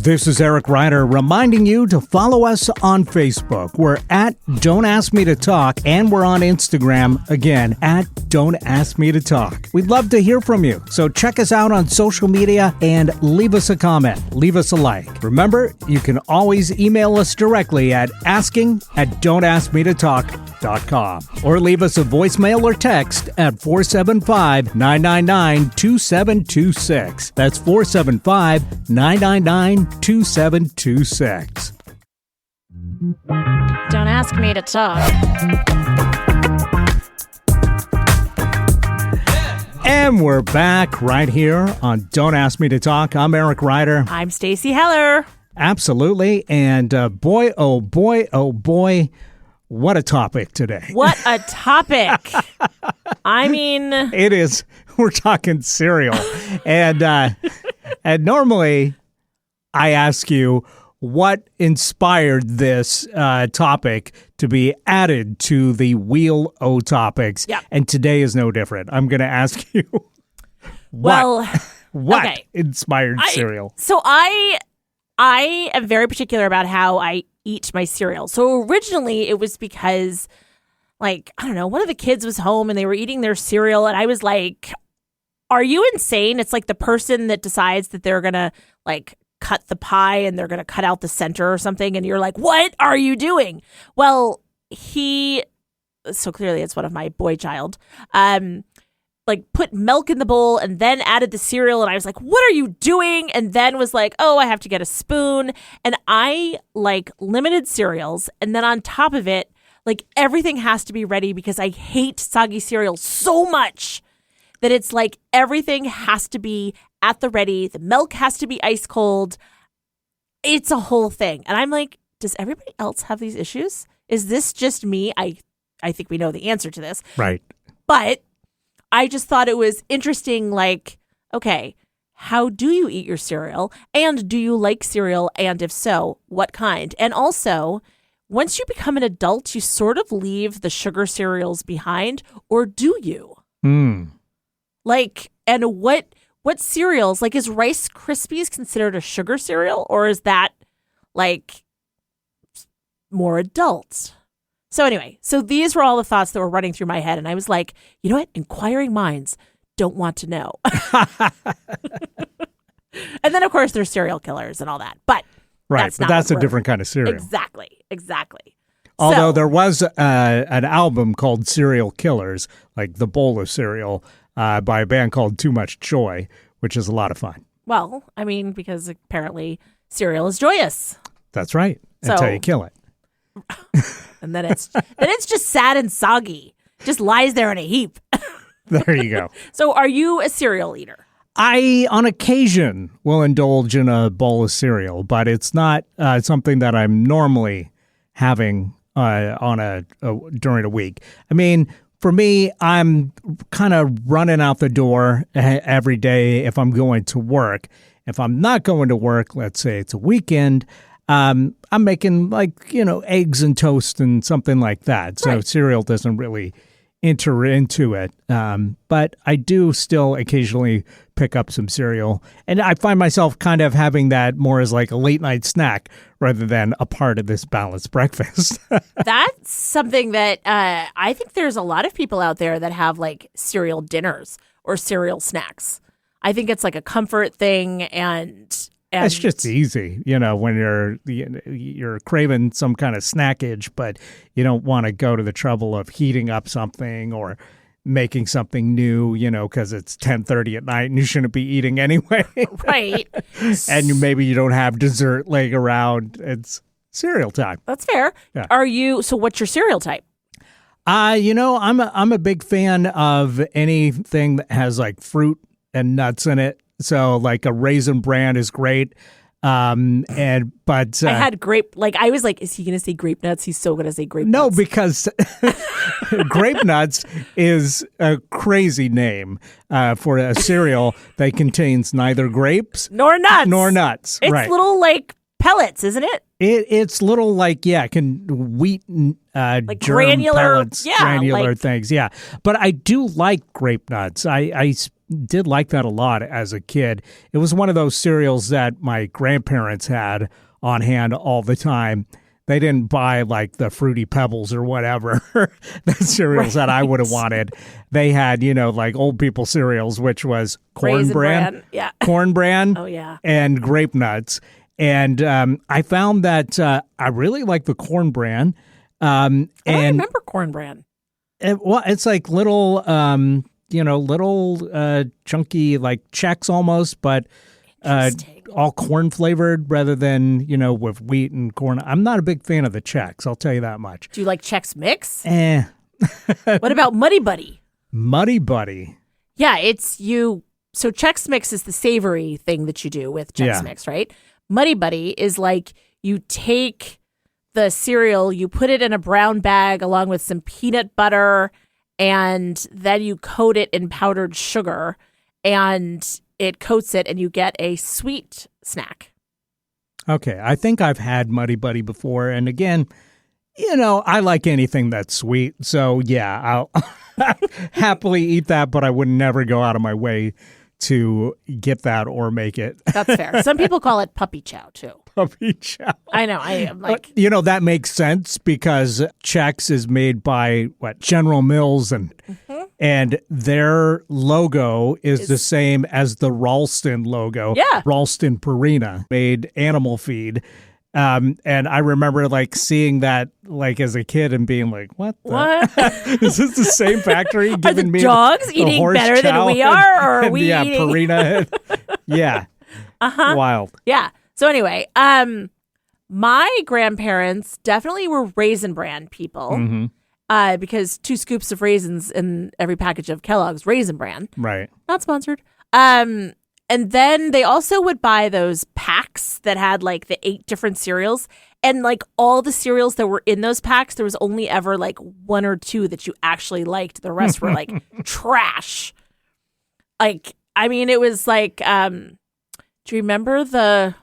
This is Eric Ryder reminding you to follow us on Facebook. We're at Don't Ask Me to Talk, and we're on Instagram, again, at Don't Ask Me to Talk. We'd love to hear from you, so check us out on social media and leave us a comment, leave us a like. Remember, you can always email us directly at asking@don'taskmetotalk.com or leave us a voicemail or text at 475-999-2726. That's 475-999-2726. Don't ask me to talk. And we're back right here on Don't Ask Me to Talk. I'm Eric Ryder. I'm Stacey Heller. Absolutely. And boy, oh boy, what a topic today. What a topic. I mean, It is. We're talking cereal. and normally I ask you what inspired this topic to be added to the Wheel O Topics. Yep. And today is no different. I'm going to ask you well, what okay. inspired cereal. So I am very particular about how I eat my cereal. So originally it was because, like, I don't know, one of the kids was home and they were eating their cereal and I was like, are you insane? It's like the person that decides that they're going to, like, cut the pie and they're going to cut out the center or something. And you're like, what are you doing? Well, so clearly it's one of my boy child, like put milk in the bowl and then added the cereal. And I was like, what are you doing? And then was like, oh, I have to get a spoon. And I like limited cereals. And then on top of it, like everything has to be ready because I hate soggy cereal so much that it's like everything has to be at the ready. The milk has to be ice cold. It's a whole thing. And I'm like, does everybody else have these issues? Is this just me? I think we know the answer to this. Right. But I just thought it was interesting, like, okay, how do you eat your cereal? And do you like cereal? And if so, what kind? And also, once you become an adult, you sort of leave the sugar cereals behind, or do you? Like, and what cereals, like, is Rice Krispies considered a sugar cereal, or is that, like, more adult? So anyway, so these were all the thoughts that were running through my head, and I was like, you know what? Inquiring minds don't want to know. And then, of course, there's serial killers and all that, but that's a different kind of cereal. Exactly. Although there was an album called Serial Killers, like the bowl of cereal, by a band called Too Much Joy, which is a lot of fun. Well, I mean, because apparently cereal is joyous. That's right. Until you kill it. And then it's just sad and soggy. Just lies there in a heap. There you go. So are you a cereal eater? I, on occasion, will indulge in a bowl of cereal, but it's not something that I'm normally having during a week. I mean, for me, I'm kind of running out the door every day if I'm going to work. If I'm not going to work, let's say it's a weekend, I'm making eggs and toast and something like that. So cereal doesn't really enter into it. But I do still occasionally pick up some cereal. And I find myself kind of having that more as like a late night snack rather than a part of this balanced breakfast. That's something that I think there's a lot of people out there that have like cereal dinners or cereal snacks. I think it's like a comfort thing, and it's just easy, when you're craving some kind of snackage, but you don't want to go to the trouble of heating up something or making something new, because it's 10:30 at night and you shouldn't be eating anyway. Right. And maybe you don't have dessert laying around. It's cereal time. That's fair. Yeah. So what's your cereal type? I'm a big fan of anything that has like fruit and nuts in it. So like a Raisin Bran is great. I had grape, I was like, is he going to say grape nuts? He's so going to say grape nuts. No, because grape nuts is a crazy name for a cereal that contains neither grapes nor nuts. It's right. Little pellets, isn't it? It's little wheat germ granular pellets, granular things. Yeah, but I do like grape nuts. I did like that a lot as a kid. It was one of those cereals that my grandparents had on hand all the time. They didn't buy like the Fruity Pebbles or whatever, the cereals that I would have wanted. They had, like old people cereals, which was Corn Bran, yeah, Corn Bran, oh yeah, and Grape Nuts. And I found that I really like the Corn Bran. I don't remember Corn Bran. It's like little, little chunky like Chex almost, but all corn flavored rather than, with wheat and corn. I'm not a big fan of the Chex, I'll tell you that much. Do you like Chex Mix? What about Muddy Buddy? Muddy Buddy. Yeah, it's you. So Chex Mix is the savory thing that you do with Chex Mix, right? Muddy Buddy is like you take the cereal, you put it in a brown bag along with some peanut butter, and then you coat it in powdered sugar, and it coats it, and you get a sweet snack. Okay, I think I've had Muddy Buddy before, and again, I like anything that's sweet, so yeah, I'll happily eat that, but I would never go out of my way to get that or make it. That's fair. Some people call it puppy chow, too. Puppy chow. I know. I am like... that makes sense because Chex is made by, General Mills, and their logo is the same as the Ralston logo. Yeah. Ralston Purina made animal feed. And I remember seeing that as a kid and being like, what? Is this the same factory giving are the me dogs the eating horse better chow than we are, or are we yeah, eating? Purina. Yeah. Wild. Yeah. So anyway, my grandparents definitely were Raisin Bran people because 2 scoops of raisins in every package of Kellogg's Raisin Bran. Right. Not sponsored. And then they also would buy those packs that had the 8 different cereals. And all the cereals that were in those packs, there was only ever 1 or 2 that you actually liked. The rest were trash. It was do you remember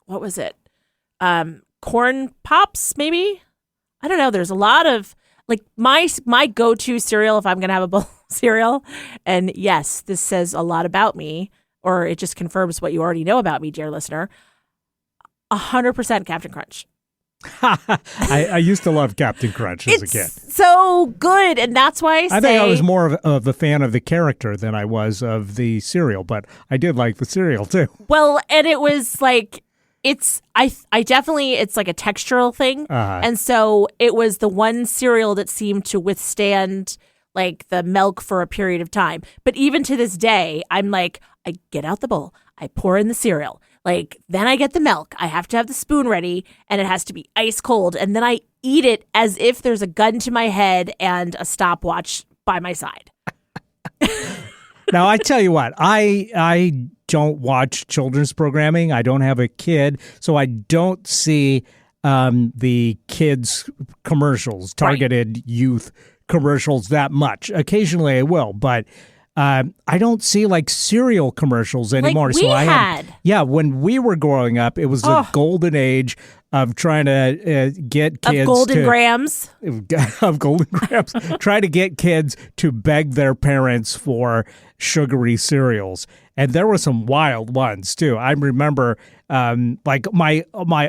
what was it? Corn Pops, maybe? I don't know. There's a lot of my go-to cereal if I'm going to have a bowl of cereal. And yes, this says a lot about me. Or it just confirms what you already know about me, dear listener. 100% Captain Crunch. I used to love Captain Crunch as a kid. So good, and that's why I think I was more of a fan of the character than I was of the cereal, but I did like the cereal too. Well, and it was I definitely, it's like a textural thing, and so it was the one cereal that seemed to withstand the milk for a period of time. But even to this day, I'm I get out the bowl, I pour in the cereal, then I get the milk. I have to have the spoon ready, and it has to be ice cold, and then I eat it as if there's a gun to my head and a stopwatch by my side. Now, I tell you what, I don't watch children's programming. I don't have a kid, so I don't see the kids' commercials, targeted youth commercials that much. Occasionally I will, but I don't see cereal commercials anymore. When we were growing up, it was the golden age of trying to get kids of golden grams, trying to get kids to beg their parents for sugary cereals. And there were some wild ones too. I remember my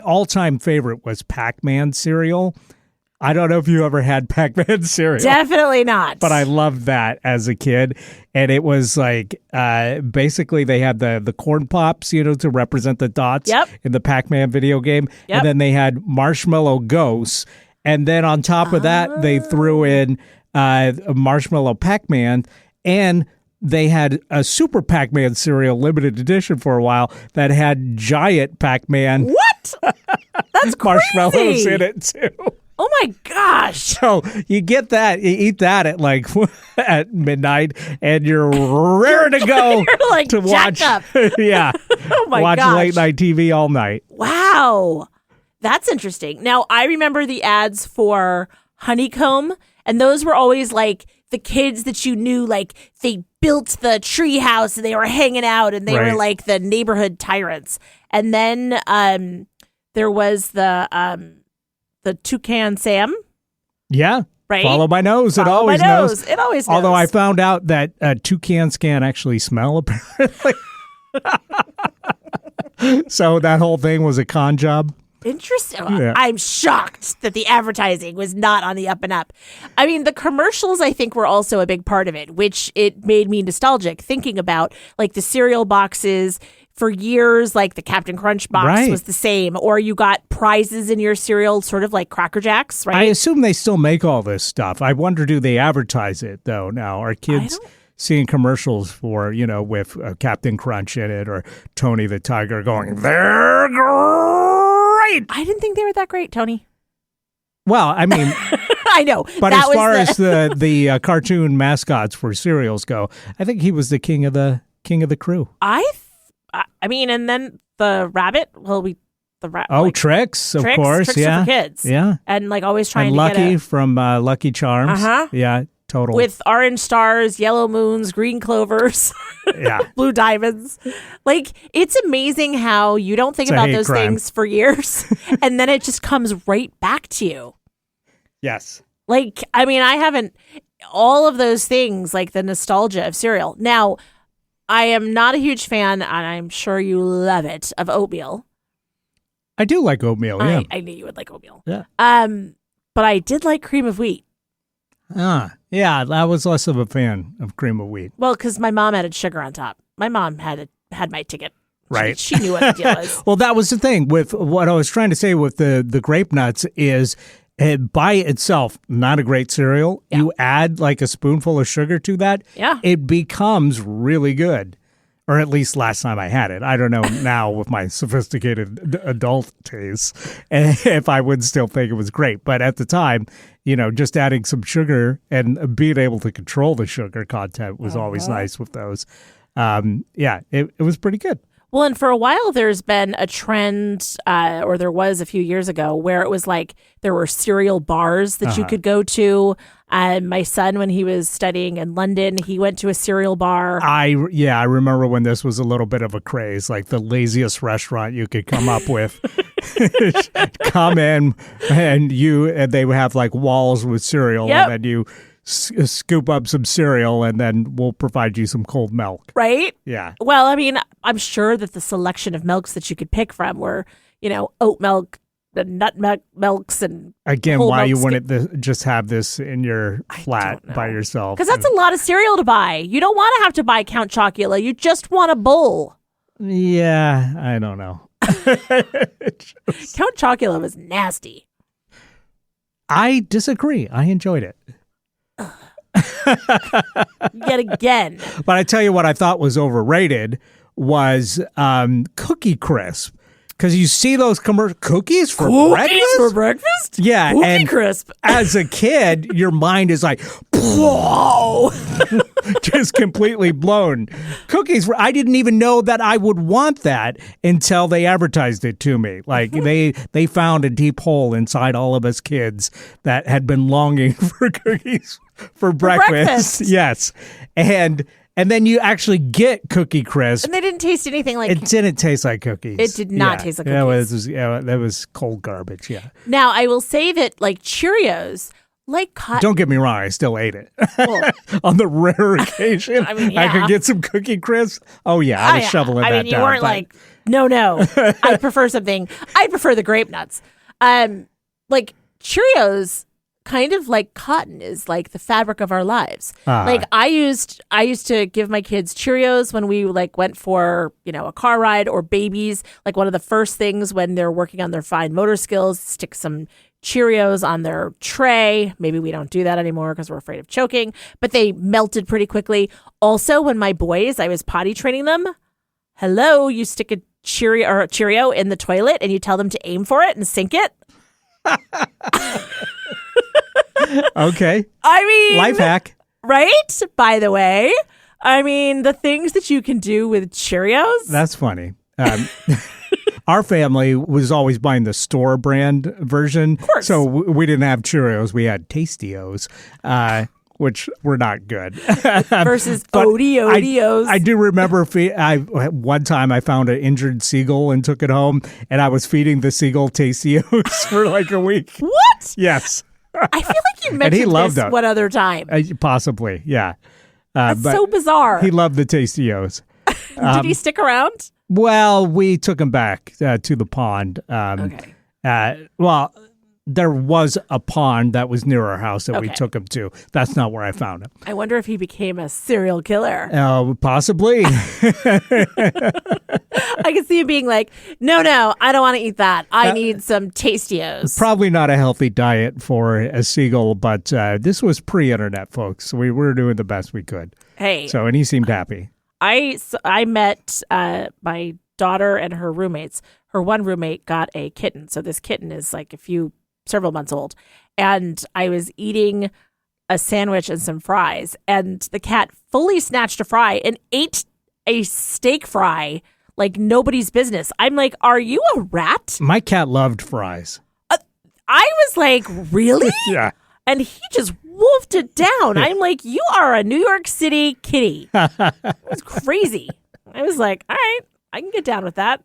all-time favorite was Pac-Man cereal. I don't know if you ever had Pac-Man cereal. Definitely not. But I loved that as a kid. And it was basically they had the corn pops, to represent the dots in the Pac-Man video game. Yep. And then they had marshmallow ghosts. And then on top of that, they threw in a marshmallow Pac-Man. And they had a Super Pac-Man cereal limited edition for a while that had giant Pac-Man. What? That's crazy. Marshmallows in it too. Oh my gosh. So you get that, you eat that at at midnight, and you're raring to go you're to watch. Up. Yeah. Oh my watch gosh. late night TV all night. Wow. That's interesting. Now, I remember the ads for Honeycomb, and those were always the kids that you knew, they built the tree house and they were hanging out and they were the neighborhood tyrants. And then there was the Toucan Sam. Yeah. Right? Follow my nose. It Follow always my knows. It always knows. Although I found out that toucans can't actually smell, apparently. So that whole thing was a con job. Interesting. Yeah. I'm shocked that the advertising was not on the up and up. I mean, the commercials, I think, were also a big part of it, which it made me nostalgic thinking about, like the cereal boxes. For years, like the Captain Crunch box was the same, or you got prizes in your cereal, sort of like Cracker Jacks, right? I assume they still make all this stuff. I wonder, do they advertise it, though, now? Are kids seeing commercials for, with Captain Crunch in it or Tony the Tiger going, they're great? I didn't think they were that great, Tony. Well, I mean... I know. But as far as the cartoon mascots for cereals go, I think he was the king of the crew. I mean, and then the rabbit. Well, Tricks, of course. Tricks yeah, are for kids. Yeah, and like always trying and to Lucky get from Lucky Charms. Yeah, total. With orange stars, yellow moons, green clovers, blue diamonds. Like, it's amazing how you don't think about those things for years, and then it just comes right back to you. Yes. Like, I mean, I haven't all of those things, like the nostalgia of cereal. Now, I am not a huge fan, and I'm sure you love it, of oatmeal. I do like oatmeal, yeah. I knew you would like oatmeal. Yeah. But I did like cream of wheat. Yeah, I was less of a fan of cream of wheat. Well, because my mom added sugar on top. My mom had my ticket. Right. She knew what the deal was. Well, that was the thing with what I was trying to say with the grape nuts is by itself, not a great cereal. Yeah. You add like a spoonful of sugar to that. Yeah. It becomes really good. Or at least last time I had it. I don't know now with my sophisticated adult taste if I would still think it was great. But at the time, just adding some sugar and being able to control the sugar content was always nice with those. It was pretty good. Well, and for a while, there's been a trend, or there was a few years ago, where it was like there were cereal bars that you could go to. My son, when he was studying in London, he went to a cereal bar. I remember when this was a little bit of a craze, like the laziest restaurant you could come up with. Come in, and they would have like walls with cereal, and then you scoop up some cereal and then we'll provide you some cold milk. Right? Yeah. Well, I mean, I'm sure that the selection of milks that you could pick from were, oat milk, the nut milks, and again, why you wouldn't just have this in your flat by yourself? Because that's a lot of cereal to buy. You don't want to have to buy Count Chocula. You just want a bowl. Yeah, I don't know. Count Chocula was nasty. I disagree. I enjoyed it. Yet again. But I tell you what I thought was overrated was Cookie Crisp. Because you see those cookies for breakfast? Yeah. Cookie and Crisp. As a kid, your mind is like, whoa, just completely blown. Cookies, I didn't even know that I would want that until they advertised it to me. Like they found a deep hole inside all of us kids that had been longing for cookies for breakfast. Yes. And then you actually get Cookie Crisp. And they didn't taste anything like... It didn't taste like cookies. It did not taste like cookies. That was cold garbage, yeah. Now, I will say that, like, Cheerios, like cotton... Don't get me wrong, I still ate it. Well, on the rare occasion I could get some Cookie Crisp. Oh, yeah, I was shoveling that down. I mean, you weren't like, no, I prefer something... I prefer the grape nuts. Like, Cheerios... kind of like cotton is like the fabric of our lives. Like I used to give my kids Cheerios when we like went for, a car ride or babies. Like one of the first things when they're working on their fine motor skills, stick some Cheerios on their tray. Maybe we don't do that anymore because we're afraid of choking, but they melted pretty quickly. Also, when my boys, I was potty training them. Hello, you stick a Cheerio in the toilet and you tell them to aim for it and sink it. Okay. I mean, life hack. Right? By the way, I mean, the things that you can do with Cheerios. That's funny. Our family was always buying the store brand version. Of course. So we didn't have Cheerios. We had Tastios, which were not good. Versus Oreos. I do remember one time I found an injured seagull and took it home, and I was feeding the seagull Tastios for like a week. What? Yes. I feel like you And mentioned he loved this them. one other time. Possibly, yeah. That's but so bizarre. He loved the Tastios. Did he stick around? Well, we took him back to the pond. Okay. Well, there was a pond that was near our house that we Okay. took him to. That's not where I found him. I wonder if he became a serial killer. Possibly. I can see him being like, no, I don't want to eat that. I need some Tastios. Probably not a healthy diet for a seagull, but this was pre-internet, folks. So we were doing the best we could. Hey, And he seemed happy. I met my daughter and her roommates. Her one roommate got a kitten. So this kitten is like several months old. And I was eating a sandwich and some fries. And the cat fully snatched a fry and ate a steak fry like nobody's business. I'm like, are you a rat? My cat loved fries. I was like, really? Yeah. And he just wolfed it down. I'm like, you are a New York City kitty. It was crazy. I was like, all right, I can get down with that.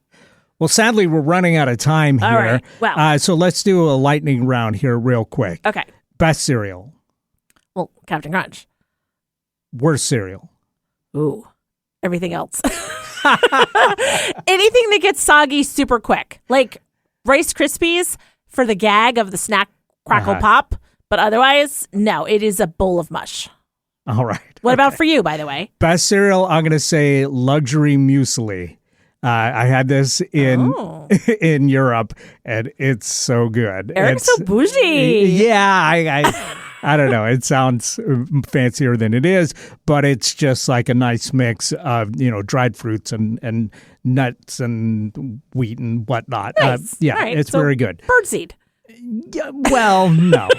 Well, sadly, we're running out of time here. All right. Well. So let's do a lightning round here real quick. Okay. Best cereal. Well, Captain Crunch. Worst cereal. Ooh. Everything else. Anything that gets soggy super quick. Like Rice Krispies for the gag of the snack crackle pop. But otherwise, no, it is a bowl of mush. All right. What about for you, by the way? Best cereal, I'm going to say luxury muesli. I had this in in Europe, and it's so good. Eric's so bougie. Yeah, I don't know. It sounds fancier than it is, but it's just like a nice mix of dried fruits and nuts and wheat and whatnot. Nice. Yeah, All right, it's so very good. Birdseed. Yeah, well, no.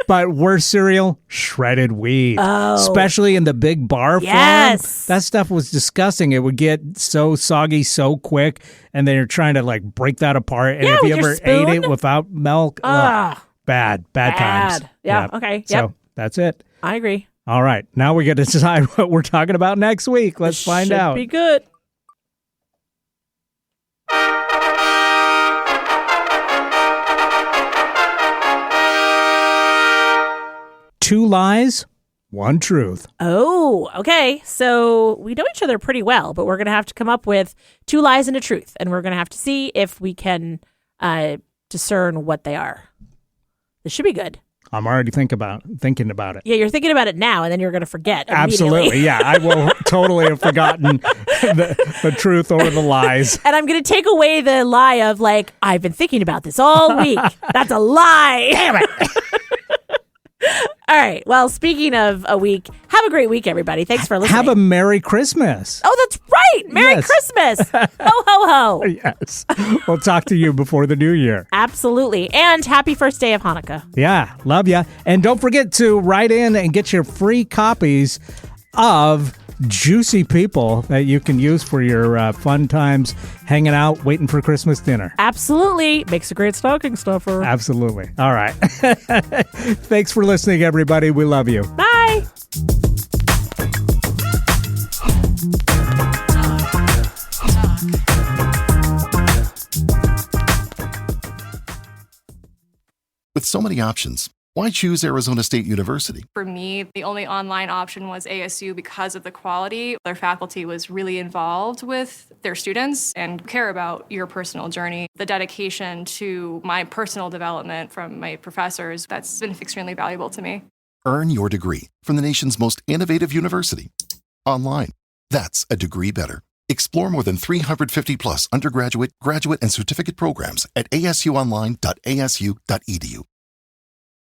But worst cereal, shredded wheat. Oh. Especially in the big bar Yes. form. That stuff was disgusting. It would get so soggy so quick, and then you're trying to like break that apart. And Yeah, if you with your ever spoon. ate it without milk, bad times. Yeah, okay. Yep. So that's it. I agree. All right. Now we get to decide what we're talking about next week. Let's find Should out. be good. Two lies, one truth. Oh, okay. So we know each other pretty well, but we're going to have to come up with two lies and a truth. And we're going to have to see if we can discern what they are. This should be good. I'm already thinking about it. Yeah, you're thinking about it now, and then you're going to forget. Absolutely. Yeah, I will totally have forgotten the truth or the lies. And I'm going to take away the lie of like, I've been thinking about this all week. That's a lie. Damn it. All right. Well, speaking of a week, have a great week, everybody. Thanks for listening. Have a Merry Christmas. Oh, that's right. Merry Yes. Christmas. Ho, ho, ho. Yes. We'll talk to you before the new year. Absolutely. And happy first day of Hanukkah. Yeah, love ya. And don't forget to write in and get your free copies of Juicy People that you can use for your fun times hanging out, waiting for Christmas dinner. Absolutely. Makes a great stocking stuffer. Absolutely. All right. Thanks for listening, everybody. We love you. Bye. With so many options, why choose Arizona State University? For me, the only online option was ASU because of the quality. Their faculty was really involved with their students and care about your personal journey. The dedication to my personal development from my professors, that's been extremely valuable to me. Earn your degree from the nation's most innovative university. Online. That's a degree better. Explore more than 350 plus undergraduate, graduate, and certificate programs at asuonline.asu.edu.